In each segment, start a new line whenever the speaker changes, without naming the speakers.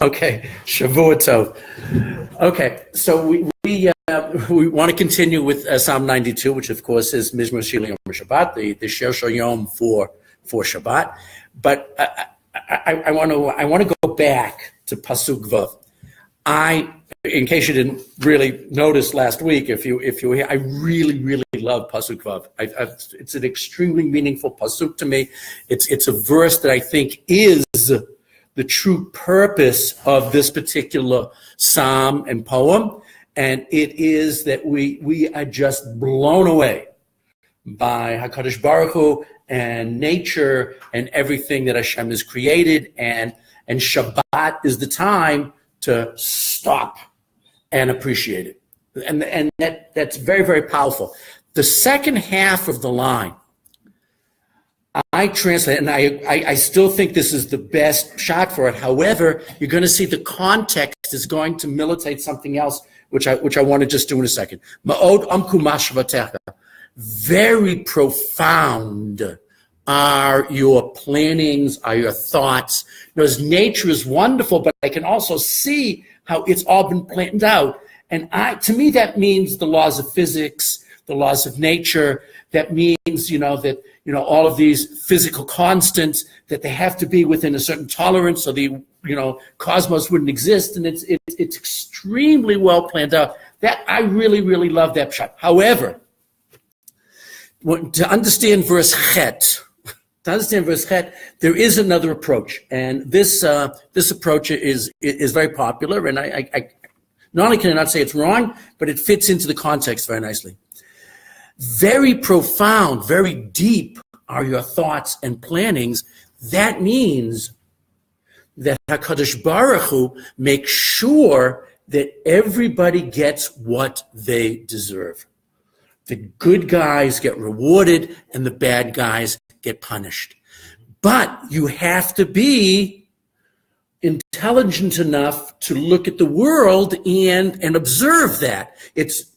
Okay, Shavua Tov. Okay, so we want to continue with Psalm 92, which of course is Mizmor Shir Yom Shabbat, the Shir Yom for Shabbat. But I want to go back to Pasuk Vav. In case you didn't really notice last week, if you were here, I really love Pasuk Vav. It's an extremely meaningful pasuk to me. It's a verse that I think is the true purpose of this particular psalm and poem, and it is that we are just blown away by HaKadosh Baruch Hu and nature and everything that Hashem has created, and Shabbat is the time to stop and appreciate it. And that's very powerful. The second half of the line, I translate, and I still think this is the best shot for it. However, you're going to see the context is going to militate something else, which I want to just do in a second. Ma'od amku mashvatecha. Very profound are your plannings, are your thoughts. Because nature is wonderful, but I can also see how it's all been planned out. And to me, that means the laws of physics, the laws of nature. That means, that all of these physical constants, that they have to be within a certain tolerance, so the cosmos wouldn't exist, and it's extremely well planned out. That I really love that shot. However, to understand verse Chet, there is another approach, and this approach is very popular, and I not only can I not say it's wrong, but it fits into the context very nicely. Very profound, very deep are your thoughts and plannings. That means that HaKadosh Baruch Hu makes sure that everybody gets what they deserve. The good guys get rewarded and the bad guys get punished. But you have to be intelligent enough to look at the world and observe that. It's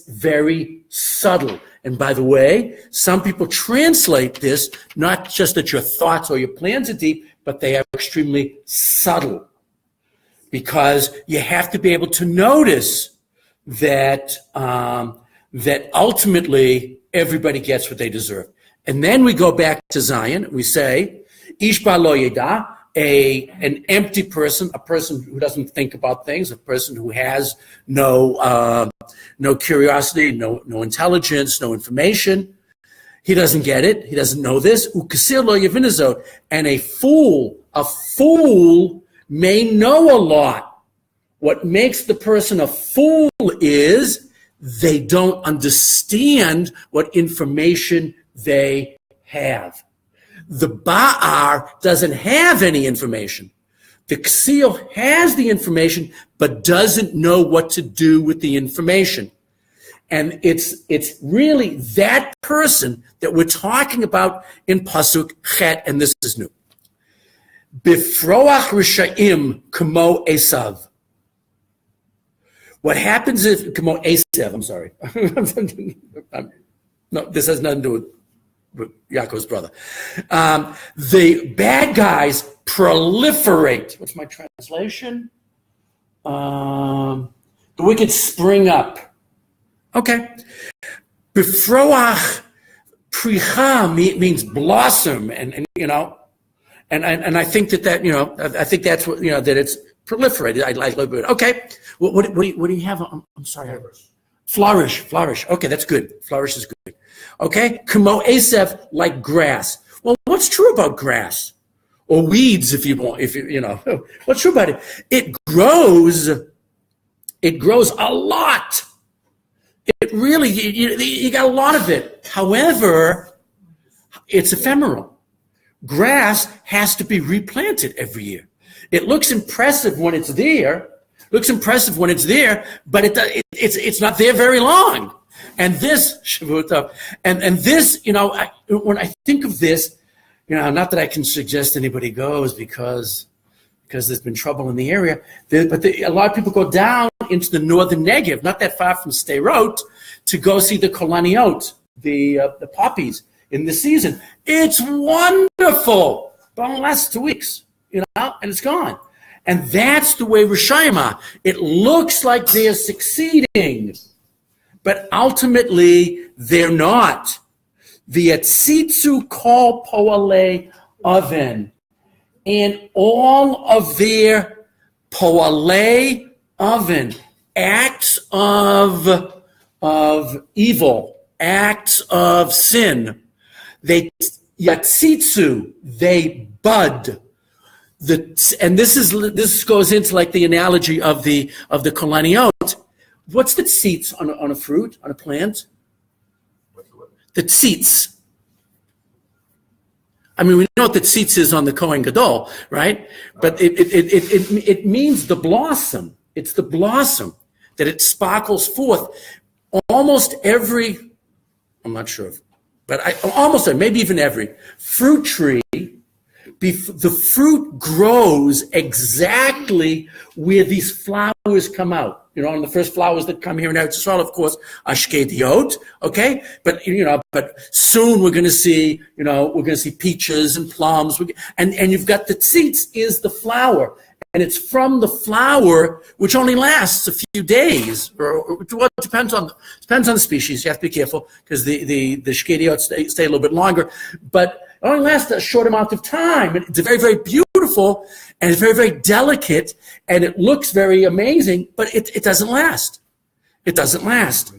very subtle. And by the way, some people translate this not just that your thoughts or your plans are deep, but they are extremely subtle. Because you have to be able to notice that that ultimately everybody gets what they deserve. And then we go back to Zion. We say, Ish ba lo yeda, an empty person, a person who doesn't think about things, a person who has no curiosity, no intelligence, no information. He doesn't get it. He doesn't know this. Ukasir lo yavinazot. And a fool may know a lot. What makes the person a fool is they don't understand what information they have. The Ba'ar doesn't have any information. The Ksil has the information, but doesn't know what to do with the information. And it's really that person that we're talking about in Pasuk Chet, and this is new. Bifroach Risha'im Kamo Esav. What happens if Kamo Esav, I'm sorry. No, this has nothing to do with Yaakov's brother. The bad guys proliferate. What's my translation? The wicked spring up. Okay. Befroach pricha means blossom, and I think that I think that's what that it's proliferated. I like a little bit. Okay. What do you have? I'm sorry. Flourish. Okay, that's good. Flourish is good. Okay, Kamo Esav, like grass. Well, what's true about grass or weeds, if you want? What's true about it? It grows a lot. It really you got a lot of it. However, it's ephemeral. Grass has to be replanted every year. It looks impressive when it's there. But it's not there very long. And this, Shavuot, and this, when I think of this, not that I can suggest anybody goes because there's been trouble in the area, but a lot of people go down into the northern Negev, not that far from Sderot, to go see the kolaniot, the poppies in the season. It's wonderful, but only lasts 2 weeks, and it's gone. And that's the way Rishayim are. It looks like they're succeeding, but ultimately they're not. V'yatzitzu kol poalei oven. And all of their poalei oven, acts of evil, acts of sin, they yatzitzu, they bud. And this goes into like the analogy of the kolaniot. What's the tzitz on a fruit, on a plant? The tzitz. I mean, we know what the tzitz is on the Kohen Gadol, right? But it means the blossom. It's the blossom that it sparkles forth. Almost every, I'm not sure, but almost maybe even every fruit tree, the fruit grows exactly where these flowers come out. You know, and the first flowers that come here in Eretz Yisrael, of course, are shkediot, okay? But soon we're going to see, peaches and plums. And you've got the tzitz is the flower. And it's from the flower, which only lasts a few days, or well, it depends on the species. You have to be careful because the shkediot stay a little bit longer. But it only lasts a short amount of time. It's very, very beautiful, and it's very, very delicate, and it looks very amazing, but it doesn't last. It doesn't last.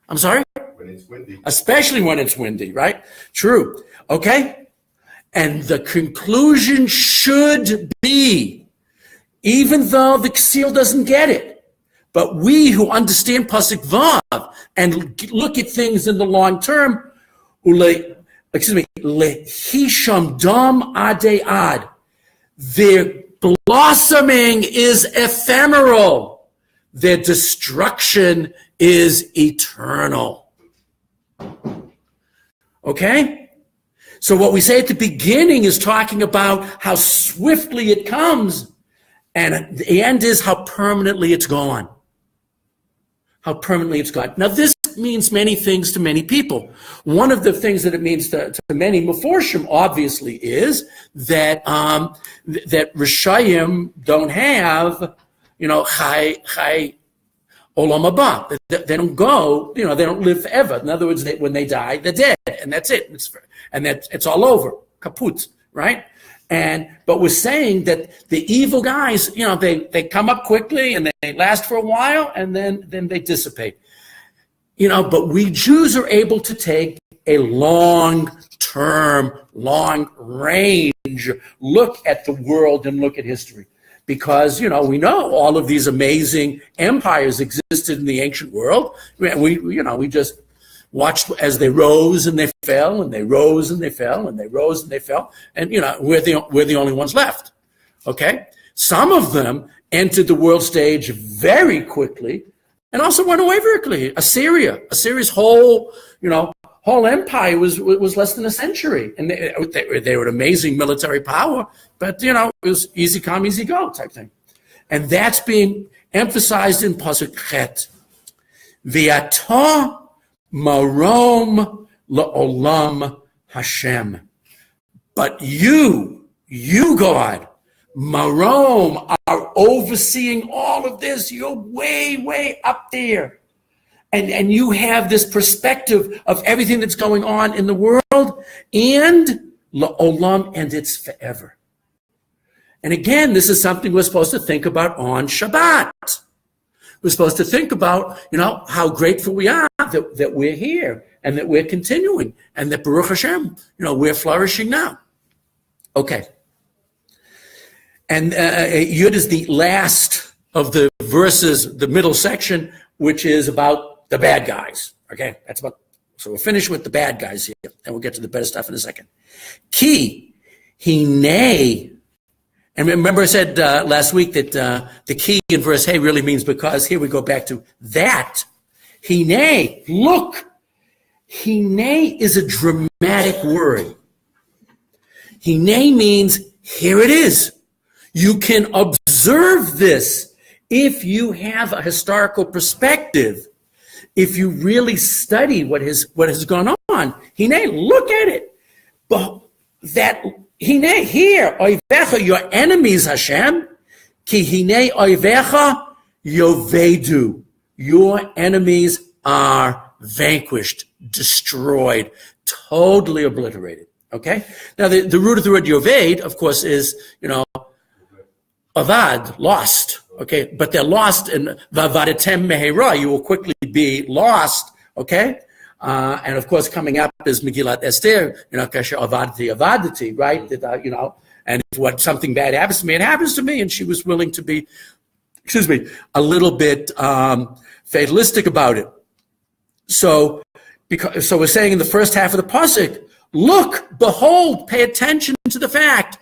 I'm sorry?
When it's windy.
Especially when it's windy, right? True. Okay? And the conclusion should be, even though the Ksil doesn't get it, but we who understand Pasuk Vav and look at things in the long term, lehisham dam ade ad. Their blossoming is ephemeral. Their destruction is eternal. Okay? So what we say at the beginning is talking about how swiftly it comes, and the end is how permanently it's gone. How permanently it's gone. Now this means many things to many people. One of the things that it means to many Meforshim, obviously, is that that Rishayim don't have, Chai Olam Haba. They don't go, they don't live forever. In other words, when they die, they're dead, and that's it. It's all over, kaput, right? But we're saying that the evil guys, they come up quickly and they last for a while, and then they dissipate. But we Jews are able to take a long-term, long-range look at the world and look at history. Because, we know all of these amazing empires existed in the ancient world. We just watched as they rose and they fell, and they rose and they fell, and they rose and they fell. And, we're the only ones left. Okay? Some of them entered the world stage very quickly, and also went away very quickly. Assyria's whole empire was less than a century, and they were an amazing military power. But it was easy come, easy go type thing, and that's being emphasized in Pasuk Chet. V'yata marom la'olam Hashem. But you God, Marom, are overseeing all of this. You're way, way up there. And you have this perspective of everything that's going on in the world, and la'olam, and it's forever. And again, this is something we're supposed to think about on Shabbat. We're supposed to think about, how grateful we are that we're here and that we're continuing and that Baruch Hashem, we're flourishing now. Okay. And Yud is the last of the verses, the middle section, which is about the bad guys. Okay, so we'll finish with the bad guys here, and we'll get to the better stuff in a second. Ki, hine, and remember I said last week that the key in verse hey really means because. Here we go back to that. Hine, look. Hine is a dramatic word. Hine means here it is. You can observe this if you have a historical perspective. If you really study what has gone on. Hine, look at it. But that Hine, here, oivecha, your enemies, Hashem, Ki hine oivecha yovedu. Your enemies are vanquished, destroyed, totally obliterated. Okay? Now, the root of the word yoved, of course, is, avad, lost. Okay? But they're lost in vavadetem mehera. You will quickly be lost. Okay? And of course, coming up is Megillat Esther, kasher avadati, right? That, and if what something bad happens to me, it happens to me. And she was willing to be, a little bit fatalistic about it. So we're saying in the first half of the pasuk, look, behold, pay attention to the fact.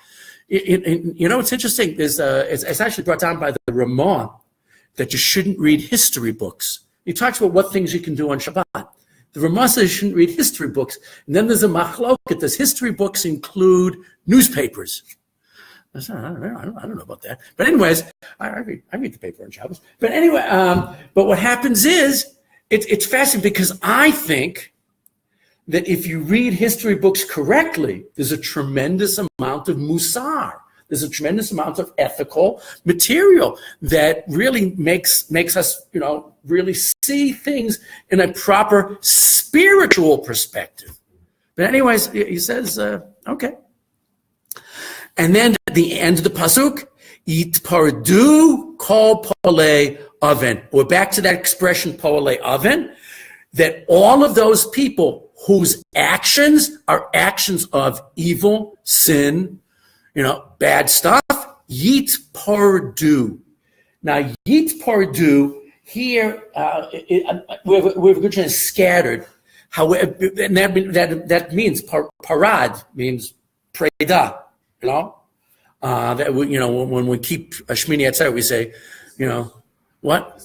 It's interesting. It's actually brought down by the Ramah that you shouldn't read history books. He talks about what things you can do on Shabbat. The Ramah says you shouldn't read history books. And then there's a machloket. Does history books include newspapers? I don't know about that. But anyways, I read the paper on Shabbos. But anyway, but what happens is, it's fascinating because I think that if you read history books correctly, there's a tremendous amount of musar. There's a tremendous amount of ethical material that really makes us, really see things in a proper spiritual perspective. But anyways, he says, okay. And then at the end of the pasuk, yitpardu kol polei oven. We're back to that expression, polei oven, that all of those people whose actions are actions of evil, sin, bad stuff, yitpardu. Now, yitpardu here, we have a good chance scattered. However, and that means parad means preda. That when we keep a Shmini Atzeret, we say, what?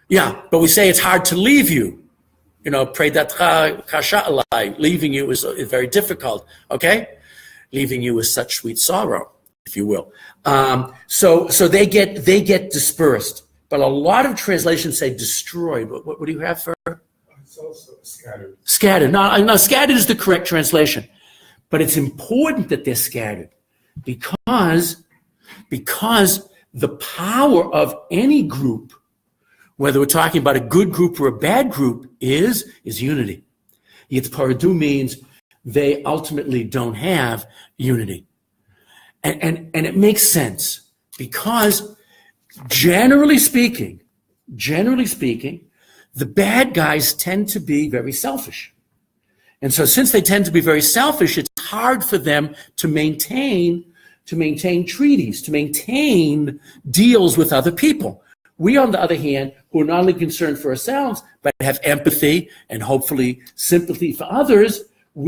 Yeah, but we say it's hard to leave you. Predatcha kasha alai. Leaving you is very difficult. Okay, leaving you is such sweet sorrow, if you will. So they get dispersed, but a lot of translations say destroyed. What do you have for?
It's also scattered.
Scattered. No, scattered is the correct translation. But it's important that they're scattered because the power of any group, whether we're talking about a good group or a bad group, is unity. Yitpardu means they ultimately don't have unity. And it makes sense because generally speaking, the bad guys tend to be very selfish. And so since they tend to be very selfish, it's hard for them to maintain treaties, to maintain deals with other people. We, on the other hand, who are not only concerned for ourselves, but have empathy and hopefully sympathy for others, and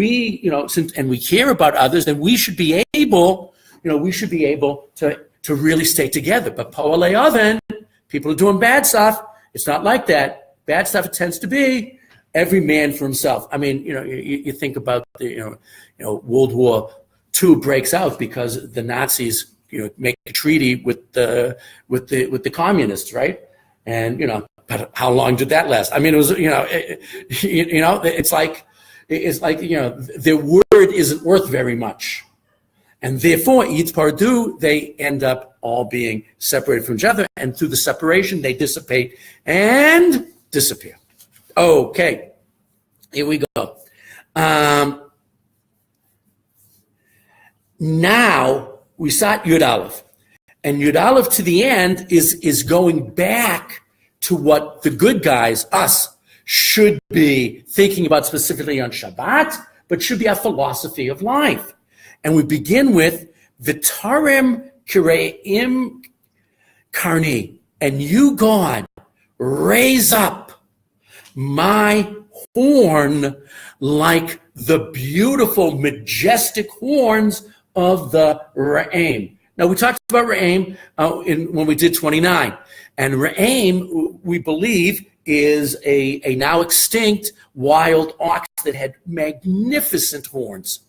we care about others, then we should be able to really stay together. But po'alei oven, people are doing bad stuff. It's not like that. Bad stuff, it tends to be every man for himself. I mean, you think about the, World War II breaks out because the Nazis, make a treaty with the communists, right? And but how long did that last? I mean, it was, it's like their word isn't worth very much, and therefore, yitpardu, they end up all being separated from each other, and through the separation, they dissipate and disappear. Okay, here we go. Now we start Yud Aleph, and Yud Aleph to the end is going back to what the good guys, us, should be thinking about specifically on Shabbat, but should be our philosophy of life. And we begin with V'tarim kireim karni, and you, God, raise up my horn like the beautiful, majestic horns of the Re'im. Now, we talked about Re'im when we did 29. And Re'im, we believe, is a now extinct wild ox that had magnificent horns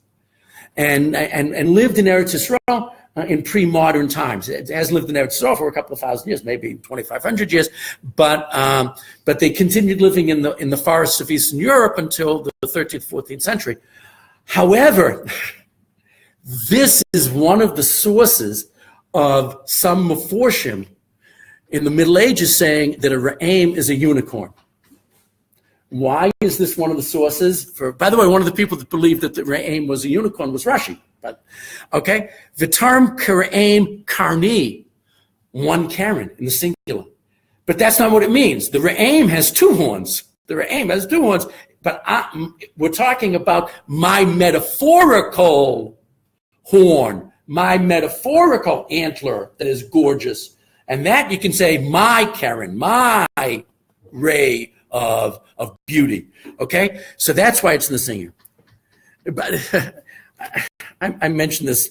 and lived in Eretz Yisrael in pre-modern times. It has lived in Eretz Yisrael for a couple of thousand years, maybe 2,500 years, but they continued living in the forests of Eastern Europe until the 13th, 14th century. However, this is one of the sources of some Meforshim in the Middle Ages saying that a Re'em is a unicorn. Why is this one of the sources? By the way, one of the people that believed that the Re'em was a unicorn was Rashi. But okay, the term Re'em Karni, one Karen in the singular. But that's not what it means. The Re'em has two horns. The Re'em has two horns. But we're talking about my metaphorical horn, my metaphorical antler that is gorgeous. And that you can say, my Karen, my ray of beauty. Okay? So that's why it's in the singular. But I mentioned this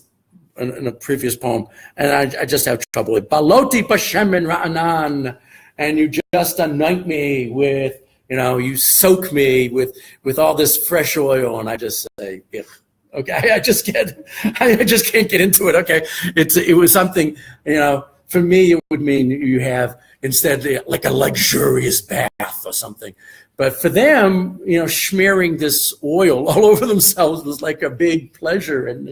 in a previous poem, and I just have trouble with Baloti Bashemin Ra'anan, and you just anoint me with, you soak me with all this fresh oil, and I just say, Ugh. Okay, I just can't get into it. Okay, it was something, for me it would mean you have instead like a luxurious bath or something. But for them, smearing this oil all over themselves was like a big pleasure, and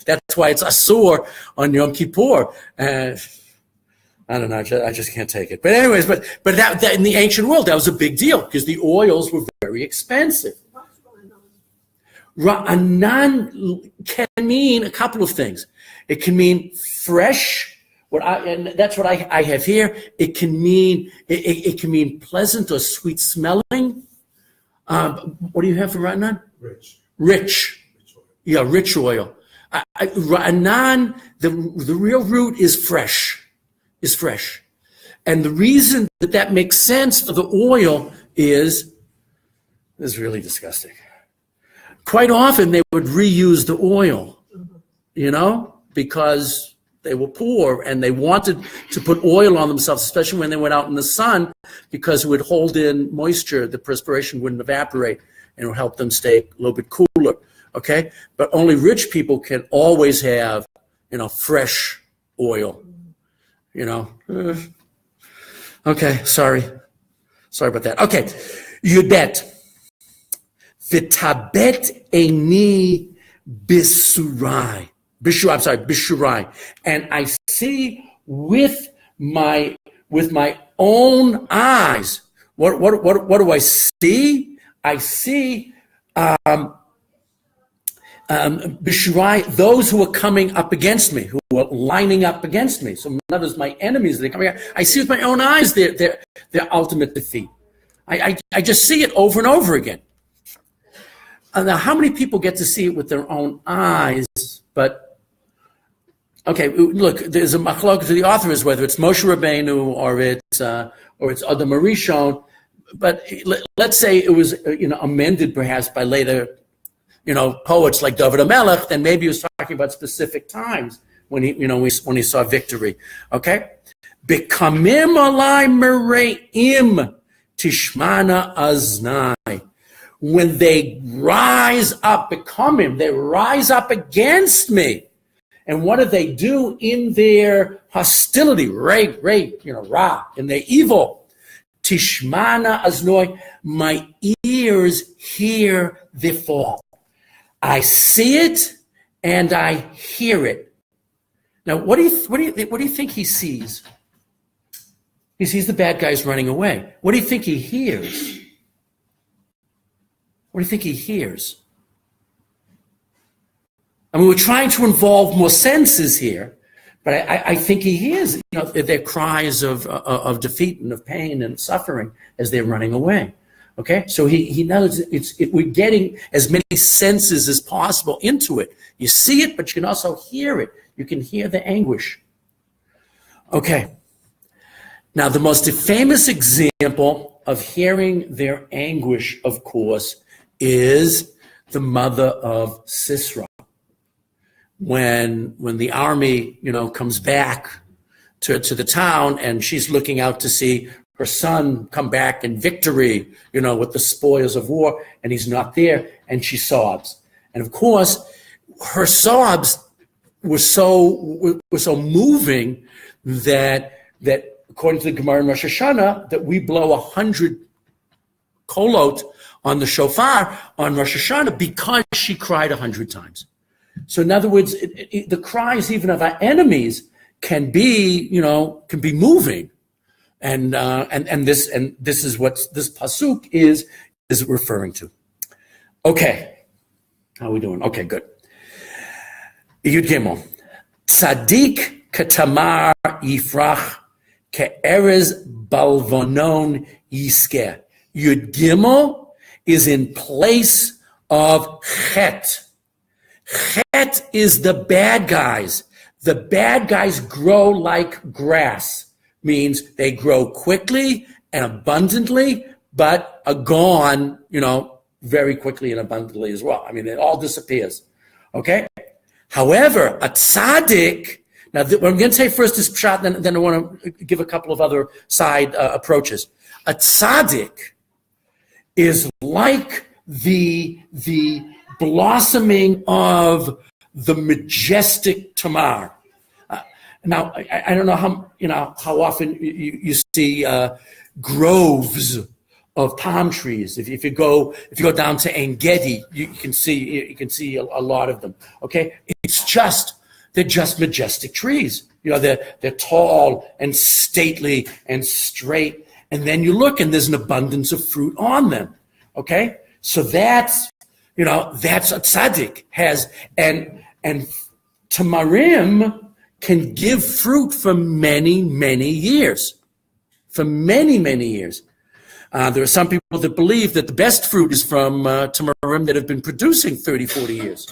that's why it's asur on Yom Kippur. And I don't know, I just can't take it. But anyways, but that in the ancient world, that was a big deal because the oils were very expensive. Ra'anan can mean a couple of things. It can mean fresh. And that's what I have here. It can mean pleasant or sweet smelling. What do you have for Ra'anan? Rich. Yeah, rich oil. Ra'anan, the real root is fresh. And the reason that makes sense for the oil is really disgusting. Quite often they would reuse the oil, because they were poor and they wanted to put oil on themselves, especially when they went out in the sun, because it would hold in moisture. The perspiration wouldn't evaporate and it would help them stay a little bit cooler. Okay? But only rich people can always have, fresh oil. Okay, sorry about that. Okay, Yudbet. V'tabet eini bishurai. And I see with my own eyes. What do I see? I see bishurai, those who are coming up against me, who are lining up against me. So in other words, my enemies, they're coming out. I see with my own eyes their ultimate defeat. I just see it over and over again. Now, how many people get to see it with their own eyes? But, okay, look, there's a machlok to the author is whether it's Moshe Rabbeinu or it's Adam Arishon. But let's say it was, amended perhaps by later, poets like David HaMelech. Then maybe he was talking about specific times when he saw victory. Okay, Bekamim alai mereim tishmana aznai. When they rise up, they rise up against me. And what do they do in their hostility? Ra, in their evil. Tishmana aznoi, my ears hear the fall. I see it and I hear it. Now, what do you think he sees? He sees the bad guys running away. What do you think he hears? What do you think he hears? I mean, we're trying to involve more senses here, but I think he hears, their cries of defeat and of pain and suffering as they're running away. Okay, so he knows we're getting as many senses as possible into it. You see it, but you can also hear it. You can hear the anguish. Okay. Now, the most famous example of hearing their anguish, of course, is the mother of Sisera. When the army, comes back to the town and she's looking out to see her son come back in victory, with the spoils of war, and he's not there, and she sobs. And of course, her sobs were so moving that according to the Gemara in Rosh Hashanah, that we blow 100 kolot on the shofar on Rosh Hashanah because she cried 100 times. So in other words, the cries even of our enemies can be, moving. And this is what this pasuk is referring to. Okay. How are we doing? Okay, good. Yud Gimel. Tzadik katamar yifrach ke'erez balvonon yiskeh. Yud Gimel is in place of Chet. Chet is the bad guys. The bad guys grow like grass. Means they grow quickly and abundantly, but are gone, very quickly and abundantly as well. I mean, it all disappears. Okay? However, a tzaddik, now what I'm going to say first is pshat, then I want to give a couple of other side approaches. A tzaddik is like the blossoming of the majestic Tamar. Now, I don't know how often you see groves of palm trees. If you go down to Ein Gedi, you can see a lot of them. Okay, they're just majestic trees. They're tall and stately and straight, and then you look and there's an abundance of fruit on them. Okay, so that's a tzaddik has and tamarim can give fruit for many, many years. For many, many years. There are some people that believe that the best fruit is from tamarim that have been producing 30, 40 years.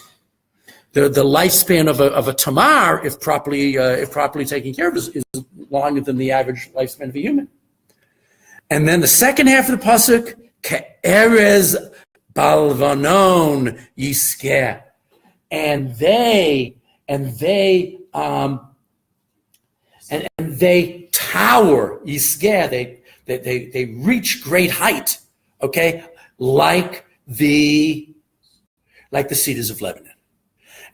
The lifespan of a tamar, if properly taken care of, is longer than the average lifespan of a human. And then the second half of the pasuk, ke'erez balvanon yiskeh. And they tower, yiskeh, they reach great height, okay, like the cedars of Lebanon.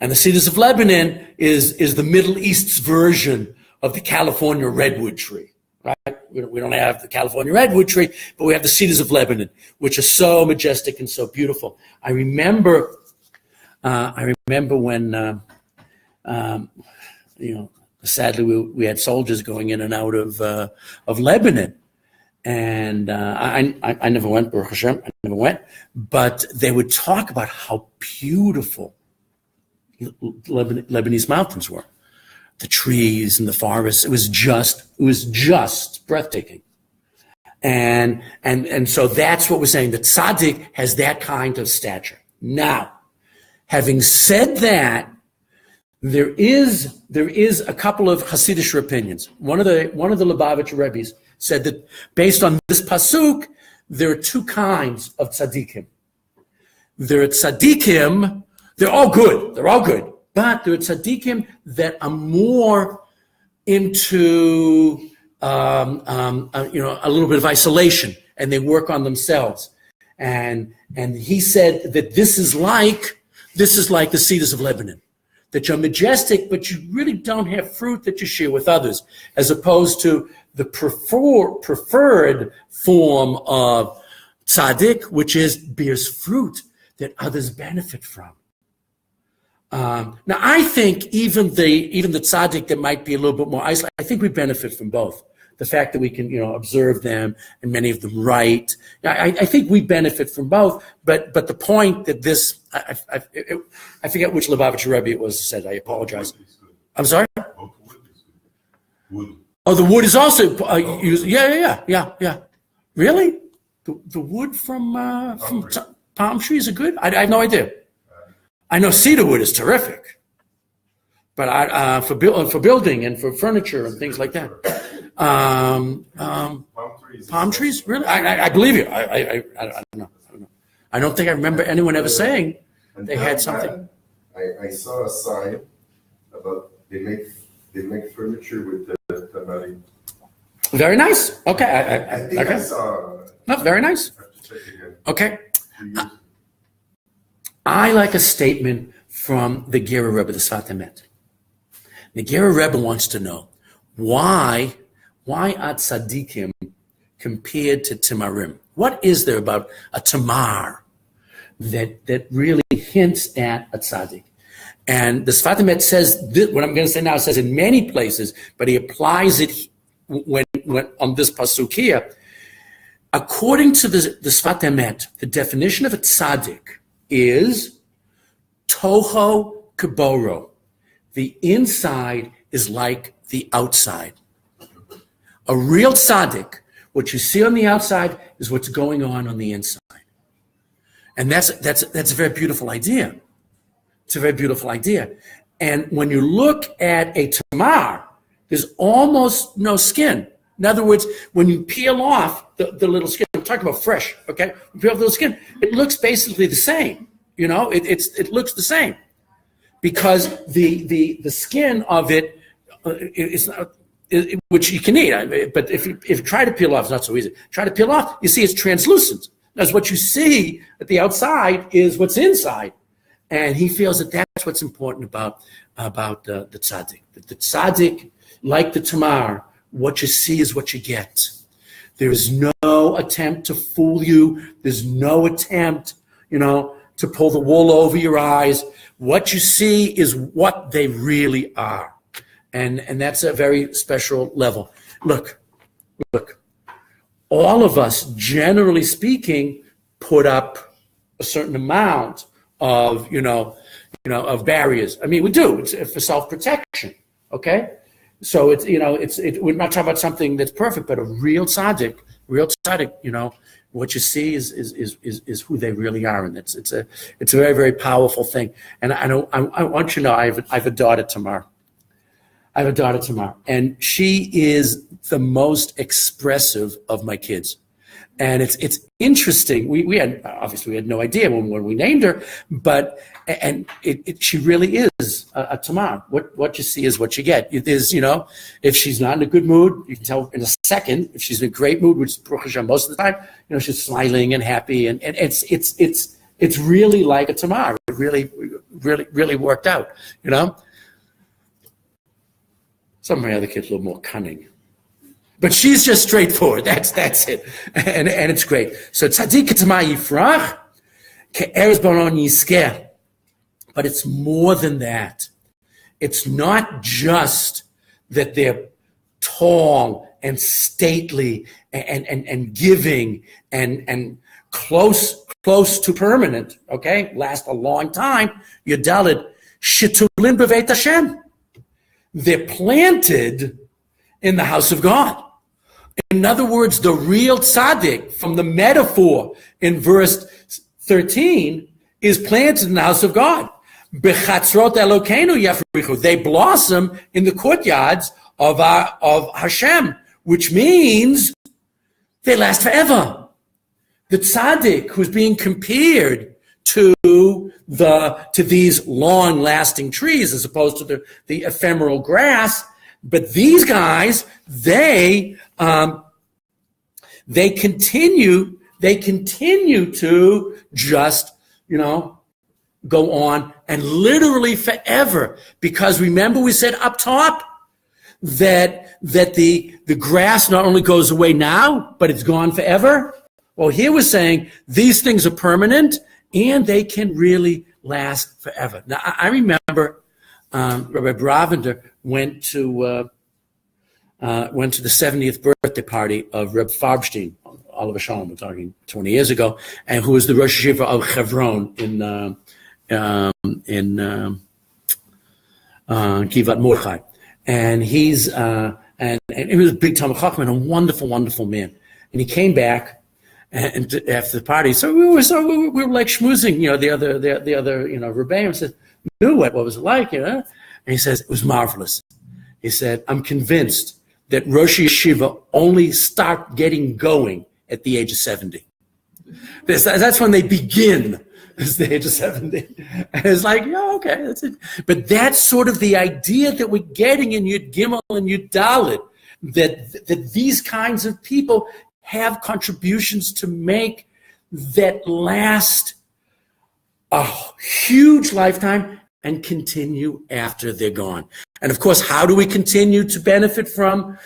And the cedars of Lebanon is the Middle East's version of the California redwood tree, right? We don't have the California redwood tree, but we have the cedars of Lebanon, which are so majestic and so beautiful. I remember when, sadly we had soldiers going in and out of Lebanon. And I never went, Baruch Hashem, I never went, but they would talk about how beautiful Lebanese mountains were. The trees and the forests, it was just breathtaking. And so that's what we're saying, that tzaddik has that kind of stature. Now, having said that, there is a couple of Hasidic opinions. One of the Lubavitcher Rebbes said that based on this pasuk, there are two kinds of tzaddikim. There are tzaddikim, they're all good, but there are tzaddikim that are more into a little bit of isolation, and they work on themselves. And he said that this is like the cedars of Lebanon, that you're majestic, but you really don't have fruit that you share with others, as opposed to the preferred form of tzaddik, which bears fruit that others benefit from. Now, I think even the tzaddik that might be a little bit more isolated, I think we benefit from both. The fact that we can, observe them, and many of them write. I think we benefit from both. But the point that this, I forget which Lubavitcher Rebbe it was said. I apologize. I'm sorry.
Wood.
Oh, the wood is also used. Yeah. Really? The wood from palm trees are good? I have no idea. I know cedar wood is terrific, but for building and for furniture and things like that. Palm trees? Really? I believe you. I don't know. I don't think I remember anyone ever saying they had something.
I saw a sign about they make furniture with the tamarim.
Very nice. Okay.
I think I saw.
No, very nice.
I have to check again.
Okay. I like a statement from the Gira Rebbe, the Sfat Emet. The Gira Rebbe wants to know why are tzaddikim compared to tamarim? What is there about a tamar that really hints at a tzaddik? And the Sfat Emet says, what I'm going to say now says in many places, but he applies it when on this pasuk here. According to the Sfat Emet, the definition of a tzaddik is toho keboro. The inside is like the outside. A real tzaddik, what you see on the outside is what's going on the inside. And that's a very beautiful idea. It's a very beautiful idea. And when you look at a tamar, there's almost no skin. In other words, when you peel off the little skin, I'm talking about fresh, okay? You peel off the little skin, it looks basically the same. You know, it looks the same. Because the skin of it is not, which you can eat, but if you try to peel off, it's not so easy. Try to peel off, you see it's translucent. That's what you see at the outside is what's inside. And he feels that that's what's important about the tzaddik. The tzaddik, like the tamar, what you see is what you get. There is no attempt to fool you. There's no attempt, to pull the wool over your eyes. What you see is what they really are. And that's a very special level. Look. All of us, generally speaking, put up a certain amount of, of barriers. I mean, we do. It's for self-protection, okay? So we're not talking about something that's perfect, but a real tzaddik, what you see is who they really are, and it's a very, very powerful thing. And I want you to know, I have a daughter, Tamar. And she is the most expressive of my kids. And it's interesting. We had no idea when we named her, but she really is a Tamar. What you see is what you get. It is, if she's not in a good mood, you can tell in a second. If she's in a great mood, which is Baruch Hashem most of the time, she's smiling and happy, and it's really like a Tamar. It really worked out, Some of my other kids are a little more cunning. But she's just straightforward. That's it. And it's great. So tzaddik k'tamar yifrach, ke'erez baron yiskeh. But it's more than that. It's not just that they're tall and stately and giving and close to permanent, okay? Last a long time. Yudalid, shitulin b'veit Hashem. They're planted in the house of God. In other words, the real tzaddik from the metaphor in verse 13 is planted in the house of God. Bechatzrot Elokeinu yafrichu. They blossom in the courtyards of Hashem, which means they last forever. The tzaddik who's being compared to these long-lasting trees as opposed to the ephemeral grass. But these guys, they continue to just, go on and literally forever. Because remember we said up top that the grass not only goes away now, but it's gone forever. Well, here we're saying these things are permanent and they can really last forever. Now, I remember Rabbi Bravender went to the 70th birthday party of Reb Farbstein, Oliver Shalom, we're talking 20 years ago, and who was the Rosh Yeshiva of Hebron in Givat Mordechai. And he's and he was a big Talmid Chacham and a wonderful, wonderful man. And he came back and after the party, so we were like schmoozing, the other Rebbeim said, what was it like, And he says, it was marvelous. He said, I'm convinced that Rosh Yeshiva only start getting going at the age of 70. That's when they begin, is the age of 70. And it's like, okay, that's it. But that's sort of the idea that we're getting in Yud Gimel and Yud Dalet, that these kinds of people have contributions to make that last a huge lifetime and continue after they're gone. And of course, how do we continue to benefit from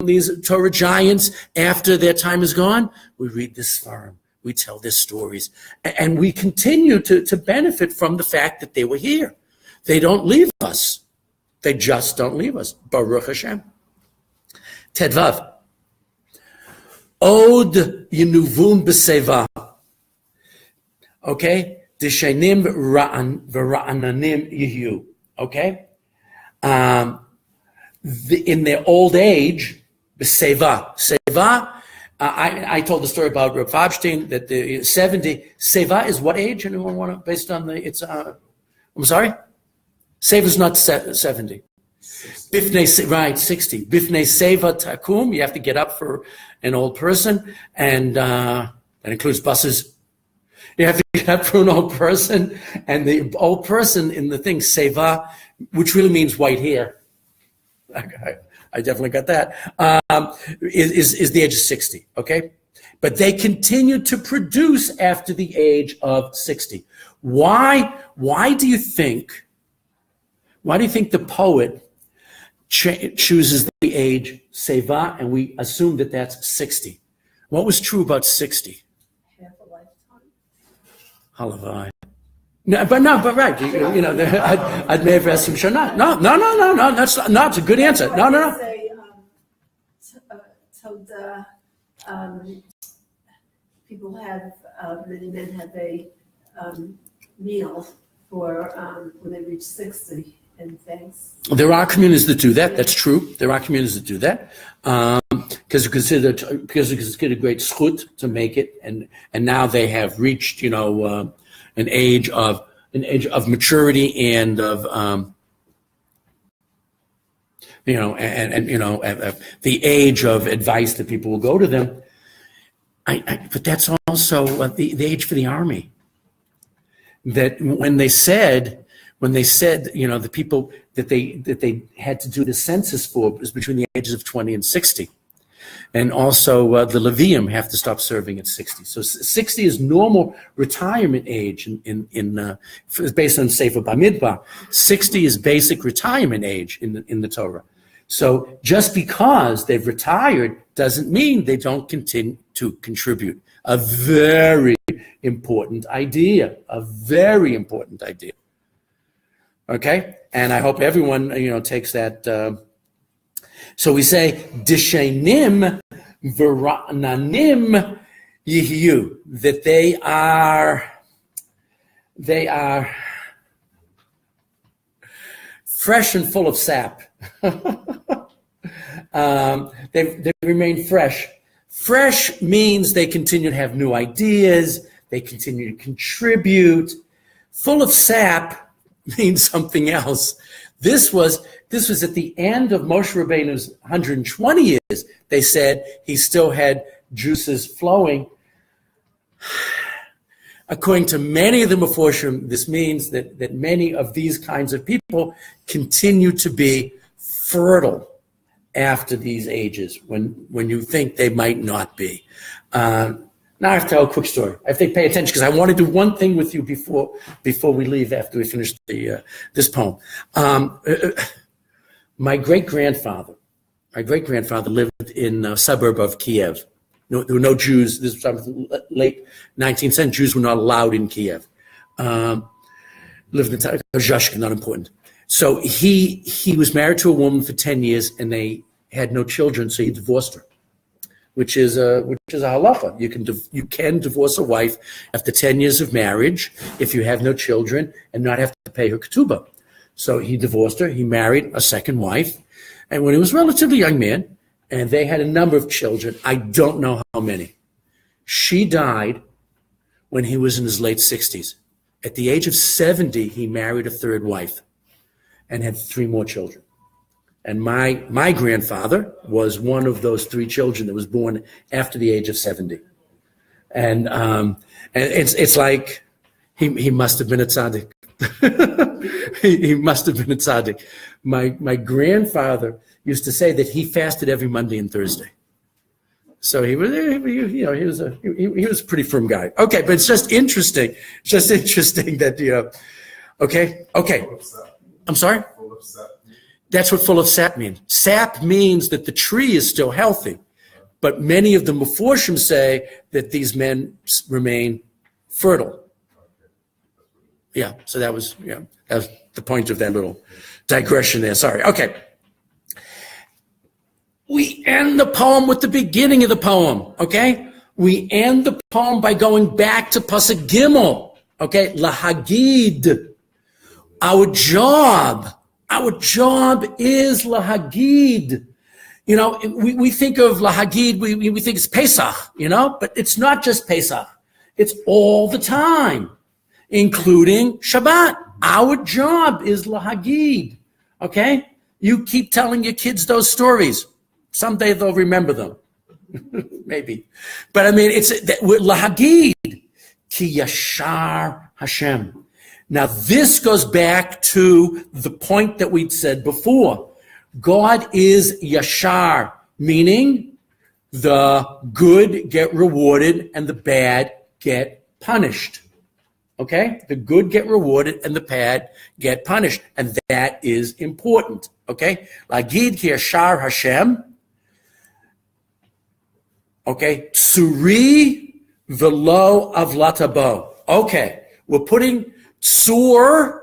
these Torah giants after their time is gone? We read this Sfarim, we tell their stories, and we continue to benefit from the fact that they were here, They don't leave us. They just don't leave us. Baruch Hashem. Tedvav. Od yinuvun b'seva. Okay? Dishenim v'ra'ananim yihu. Okay? In their old age, b'seva. Seva, I told the story about Reb Fabstein that the 70, seva is what age? Anyone want to, based on I'm sorry? Seva is not 70. Bifnei, right, 60. Bifnei seva takum, you have to get up for an old person, and that includes buses. You have to get up for an old person, and the old person in the thing, seva, which really means white hair. I definitely got that, is the age of 60, okay? But they continue to produce after the age of 60. Why do you think the poet chooses the age seva, and we assume that that's 60? What was true about 60?
Half a lifetime.
Halavai. No, but right. You know, I'd may have asked him, sure not. No. That's not. It's a good answer. No.
People have many men have a meal for when they reach 60 and thanks.
There are communities that do that. That's true. There are communities that do that because it's considered a great schut to make it, and now they have reached an age of maturity and of the age of advice that people will go to them. But that's also the age for the army. That when they said the people that they had to do the census for was between the ages of 20 and 60. And also the Levium have to stop serving at 60. So 60 is normal retirement age based on Sefer Bamidbar. 60 is basic retirement age in the Torah. So just because they've retired doesn't mean they don't continue to contribute. A very important idea. Okay? And I hope everyone, takes that. So we say, Dishenim v'ra'nanim yihyu, that they are fresh and full of sap. They remain fresh. Fresh means they continue to have new ideas, they continue to contribute. Full of sap means something else. This was at the end of Moshe Rabbeinu's 120 years. They said he still had juices flowing. According to many of the Meforshim, this means that many of these kinds of people continue to be fertile after these ages, when you think they might not be. Now I have to tell a quick story. I have to pay attention because I want to do one thing with you before we leave after we finish this poem. My great-grandfather lived in a suburb of Kiev. There were no Jews. This was late 19th century. Jews were not allowed in Kiev. Lived in Zhashkin, not important. So he was married to a woman for 10 years, and they had no children, so he divorced her, which is a halacha. You can divorce a wife after 10 years of marriage if you have no children and not have to pay her ketubah. So he divorced her. He married a second wife, and when he was a relatively young man, and they had a number of children, I don't know how many. She died when he was in his late 60s. At the age of 70, he married a third wife and had 3 more children. And my grandfather was one of those 3 children that was born after the age of 70. And it's like he must have been a tzaddik. He must have been a tzaddik. My grandfather used to say that he fasted every Monday and Thursday. So he was a pretty firm guy. Okay, but it's just interesting. It's just interesting that Okay. I'm sorry?
Full of sap.
That's what full of sap means. Sap means that the tree is still healthy, but many of the Meforshim say that these men remain fertile. Yeah. So that was the point of that little digression there. Sorry. Okay. We end the poem with the beginning of the poem, okay? We end the poem by going back to Pasuk Gimel, okay? Lahagid. Our job is lahagid. You know, we think of lahagid, we think it's Pesach, you know, but it's not just Pesach. It's all the time, including Shabbat. Our job is lahagid, okay? You keep telling your kids those stories. Someday they'll remember them. Maybe. But I mean, it's lahagid, ki yashar Hashem. Now, this goes back to the point that we'd said before. God is yashar, meaning the good get rewarded and the bad get punished. Okay? The good get rewarded and the bad get punished. And that is important. Okay? Lagid ki yashar Hashem. Okay? Tsuri velo avlatabo. Okay. We're putting Tsur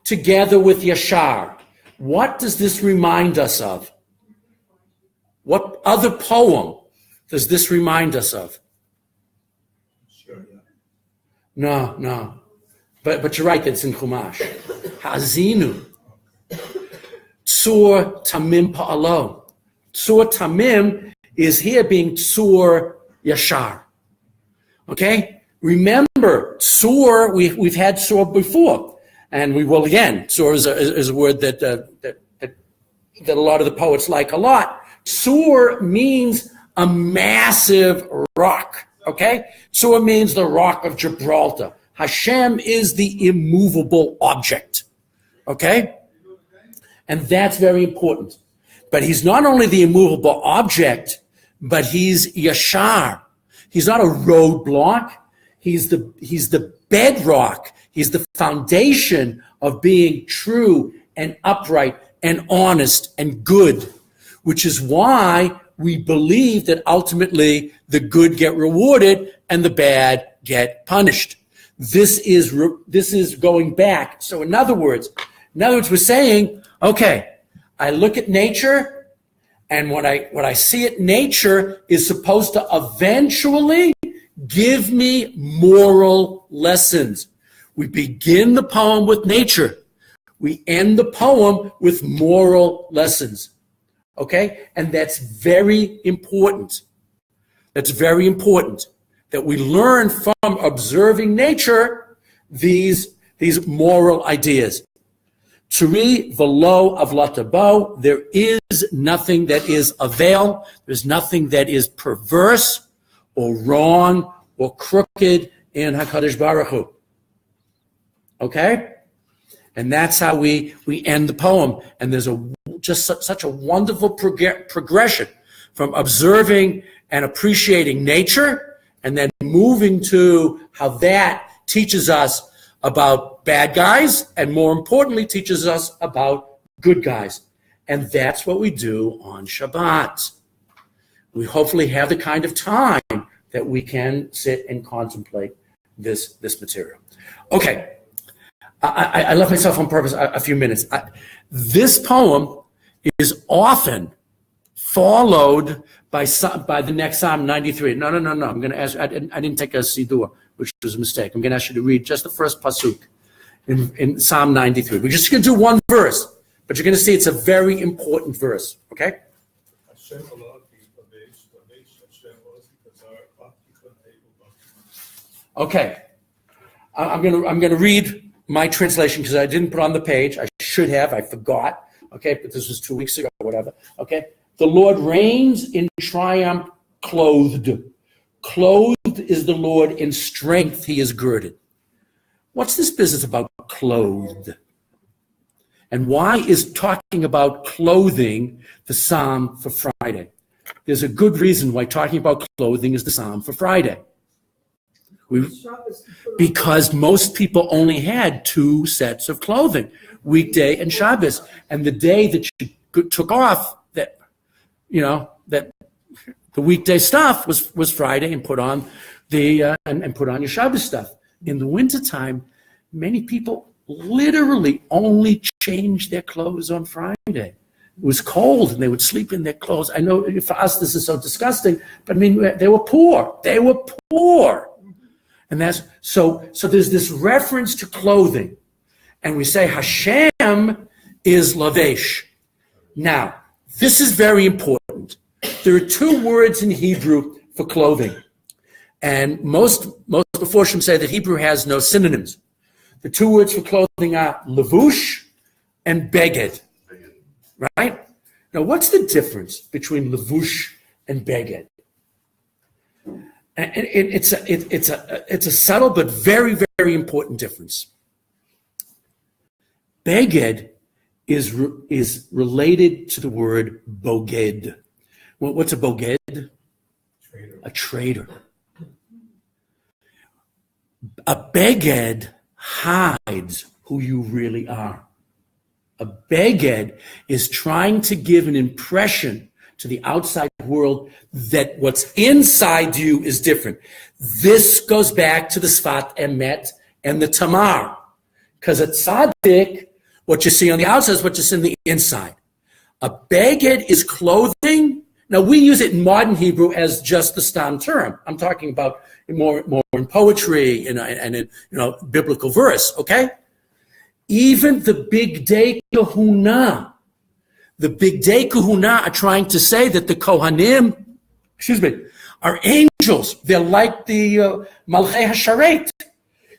together with Yashar. What does this remind us of? What other poem does this remind us of? No. But you're right, that's in Chumash. Hazinu. Tsur Tamim Pa'alo. Tsur Tamim is here being Tsur Yashar. Okay? Remember, Tsur, we've had Tsur before, and we will again. Tsur is a word that a lot of the poets like a lot. Tsur means a massive rock, okay? Tsur means the rock of Gibraltar. Hashem is the immovable object, okay? And that's very important. But he's not only the immovable object, but he's Yashar. He's not a roadblock. He's the bedrock. He's the foundation of being true and upright and honest and good, which is why we believe that ultimately the good get rewarded and the bad get punished. This is going back. So in other words, we're saying, okay, I look at nature, and what I see at nature is supposed to eventually give me moral lessons. We begin the poem with nature. We end the poem with moral lessons. Okay? And that's very important. That's very important that we learn from observing nature these moral ideas. Turi velo avlatabo, there is nothing that is avail, there's nothing that is perverse or wrong or crooked in HaKadosh Baruch Hu. Okay? And that's how we end the poem. And there's such a wonderful progression from observing and appreciating nature and then moving to how that teaches us about bad guys and more importantly teaches us about good guys. And that's what we do on Shabbat. We hopefully have the kind of time that we can sit and contemplate this material. Okay, I left myself on purpose a few minutes. This poem is often followed by the next Psalm 93. No. I'm going to ask. I didn't take a Siddur, which was a mistake. I'm going to ask you to read just the first pasuk in Psalm 93. We're just going to do one verse, but you're going to see it's a very important verse. Okay. Okay. I'm going to read my translation because I didn't put on the page. I should have. I forgot. Okay, but this was 2 weeks ago or whatever. Okay. The Lord reigns in triumph clothed. Clothed is the Lord, in strength he is girded. What's this business about clothed? And why is talking about clothing the Psalm for Friday? There's a good reason why talking about clothing is the Psalm for Friday. Because most people only had 2 sets of clothing, weekday and Shabbos. And the day that you took off, that the weekday stuff was Friday, and put on and put on your Shabbos stuff. In the wintertime, many people literally only changed their clothes on Friday. It was cold and they would sleep in their clothes. I know for us this is so disgusting, but I mean, they were poor. They were poor. And that's, so there's this reference to clothing. And we say Hashem is Lavesh. Now, this is very important. There are two words in Hebrew for clothing. And most Meforshim say that Hebrew has no synonyms. The two words for clothing are levush and beged. Right? Now, what's the difference between levush and beged? And it's a subtle but very, very important difference. Beged is related to the word boged. Well, what's a boged? Traitor. A traitor. A beged hides who you really are. A beged is trying to give an impression to the outside world that what's inside you is different. This goes back to the Sfat Emet and the Tamar. Because a tzaddik, what you see on the outside is what you see on the inside. A beged is clothing. Now, we use it in modern Hebrew as just the stam term. I'm talking about more in poetry and in biblical verse, okay? Even the big day kahuna, are trying to say that the Kohanim, are angels. They're like the Malchei HaSharet.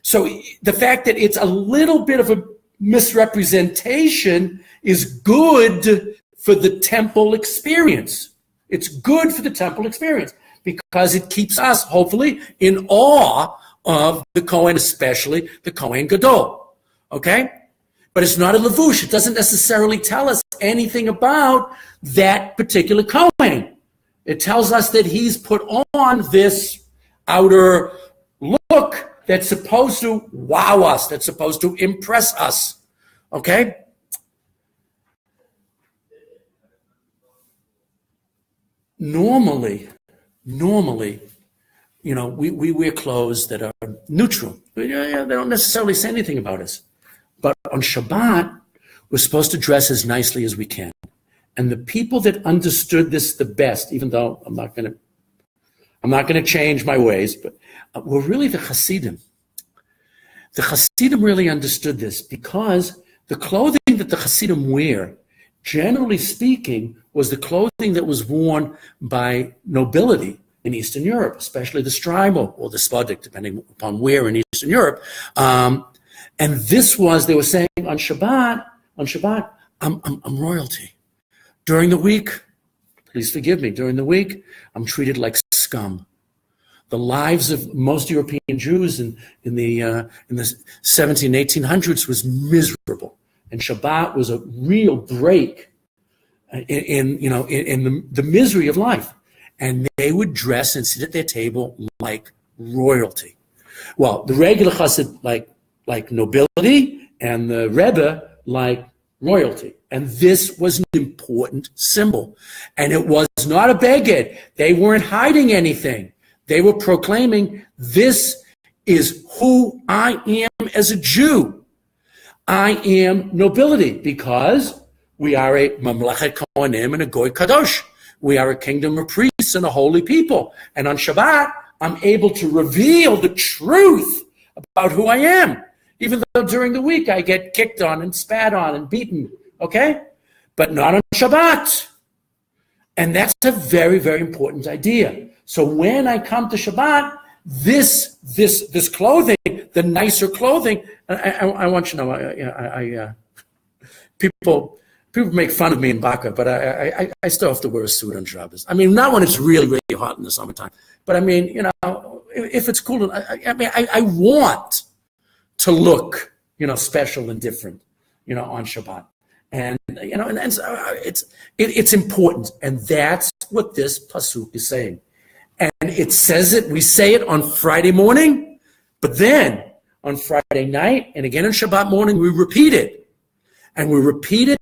So the fact that it's a little bit of a misrepresentation is good for the temple experience. It's good for the temple experience because it keeps us, hopefully, in awe of the Kohen, especially the Kohen Gadol. Okay? But it's not a levush. It doesn't necessarily tell us anything about that particular Kohen. It tells us that he's put on this outer look that's supposed to wow us, that's supposed to impress us. Okay? Normally, we wear clothes that are neutral. They don't necessarily say anything about us. But on Shabbat, we're supposed to dress as nicely as we can. And the people that understood this the best, even though I'm not going to change my ways, but were really the Hasidim. The Hasidim really understood this because the clothing that the Hasidim wear, generally speaking, was the clothing that was worn by nobility in Eastern Europe, especially the Strymel or the Spodek, depending upon where in Eastern Europe. And this was, they were saying on Shabbat, I'm royalty. During the week, please forgive me, during the week, I'm treated like scum. The lives of most European Jews in the 17, 1800s was miserable. And Shabbat was a real break in the misery of life. And they would dress and sit at their table like royalty. Well, the regular chassid like nobility, and the Rebbe like royalty. And this was an important symbol. And it was not a beged. They weren't hiding anything. They were proclaiming, this is who I am as a Jew. I am nobility because we are a Mamlechet Kohanim and a Goy Kadosh. We are a kingdom of priests and a holy people. And on Shabbat, I'm able to reveal the truth about who I am. Even though during the week I get kicked on and spat on and beaten, okay? But not on Shabbat. And that's a very, very important idea. So when I come to Shabbat, this clothing, the nicer clothing, I want you to know, people make fun of me in Baka, but I still have to wear a suit on Shabbos. I mean, not when it's really, really hot in the summertime. But I mean, if it's cool, I want to look, special and different, on Shabbat. And, and so it's important. And that's what this pasuk is saying. And it says it, we say it on Friday morning, but then on Friday night and again on Shabbat morning, we repeat it. And we repeat it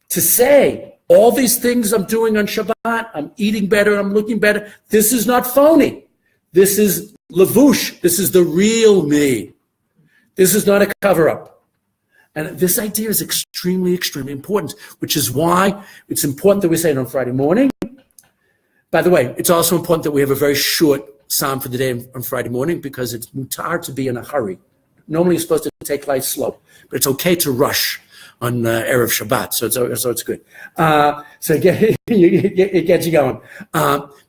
to say, all these things I'm doing on Shabbat, I'm eating better, I'm looking better. This is not phony. This is levush. This is the real me. This is not a cover-up. And this idea is extremely, extremely important, which is why it's important that we say it on Friday morning. By the way, it's also important that we have a very short psalm for the day on Friday morning because it's mutar to be in a hurry. Normally, you're supposed to take life slow, but it's okay to rush on Erev Shabbat, so it's good. So it gets you going.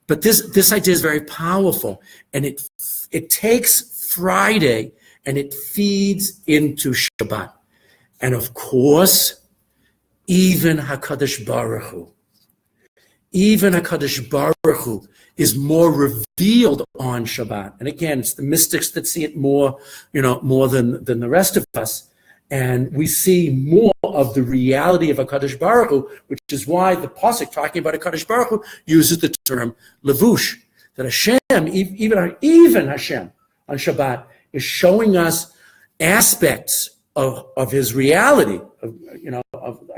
But this idea is very powerful, and it takes Friday and it feeds into Shabbat. And of course, even HaKadosh Baruch Hu, is more revealed on Shabbat. And again, it's the mystics that see it more than the rest of us. And we see more of the reality of HaKadosh Baruch Hu, which is why the Pasuk talking about HaKadosh Baruch Hu uses the term levush, that Hashem, even Hashem on Shabbat, is showing us aspects of his reality, of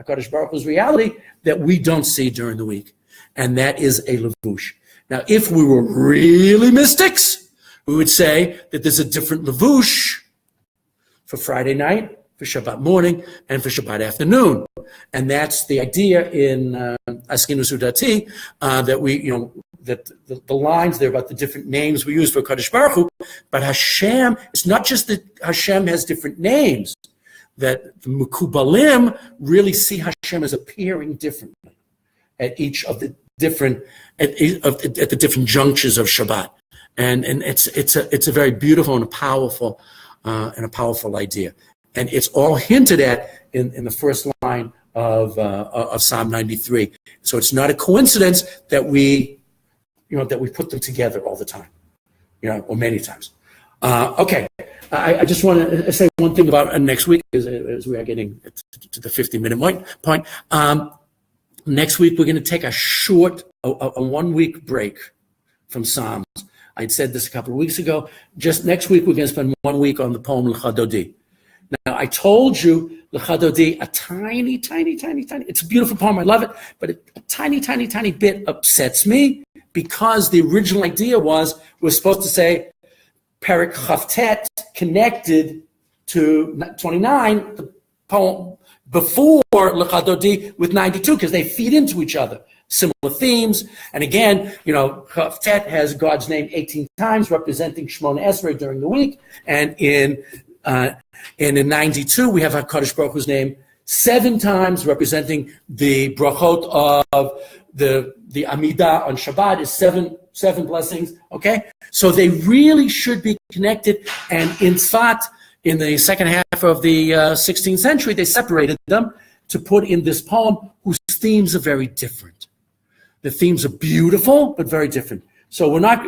HaKadosh Baruch Hu's reality that we don't see during the week. And that is a levush. Now, if we were really mystics, we would say that there's a different levush for Friday night, for Shabbat morning, and for Shabbat afternoon. And that's the idea in Askinu Sudati, that the lines there about the different names we use for Kadosh Baruch Hu. But Hashem, it's not just that Hashem has different names, that the Mekubalim really see Hashem as appearing differently at each of the different at the different junctures of Shabbat, and it's a very beautiful and a powerful idea, and it's all hinted at in the first line of Psalm 93. So it's not a coincidence that we put them together all the time, or many times. Okay, I just want to say one thing about next week as we are getting to the 50-minute point. Next week, we're going to take a 1-week break from Psalms. I'd said this a couple of weeks ago. Just next week, we're going to spend 1 week on the poem Lecha Dodi. Now, I told you Lecha Dodi, a tiny, it's a beautiful poem, I love it, but a tiny bit upsets me because the original idea was we're supposed to say Perek Chavtet connected to 29, the poem before Lecha Dodi with 92, because they feed into each other. Similar themes. And again, Chavtet has God's name 18 times, representing Shmona Esrei during the week. And in 92, we have HaKadosh Baruch Hu's name 7 times, representing the brachot of the Amidah on Shabbat is seven blessings. Okay? So they really should be connected. And in Tzfat, in the second half of the 16th century, they separated them to put in this poem whose themes are very different. The themes are beautiful, but very different. So we're not,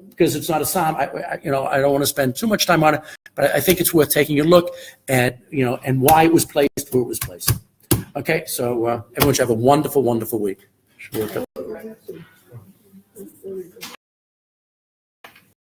because it's not a psalm, I don't want to spend too much time on it, but I think it's worth taking a look at, and why it was placed where it was placed. Okay, so everyone should have a wonderful, wonderful week.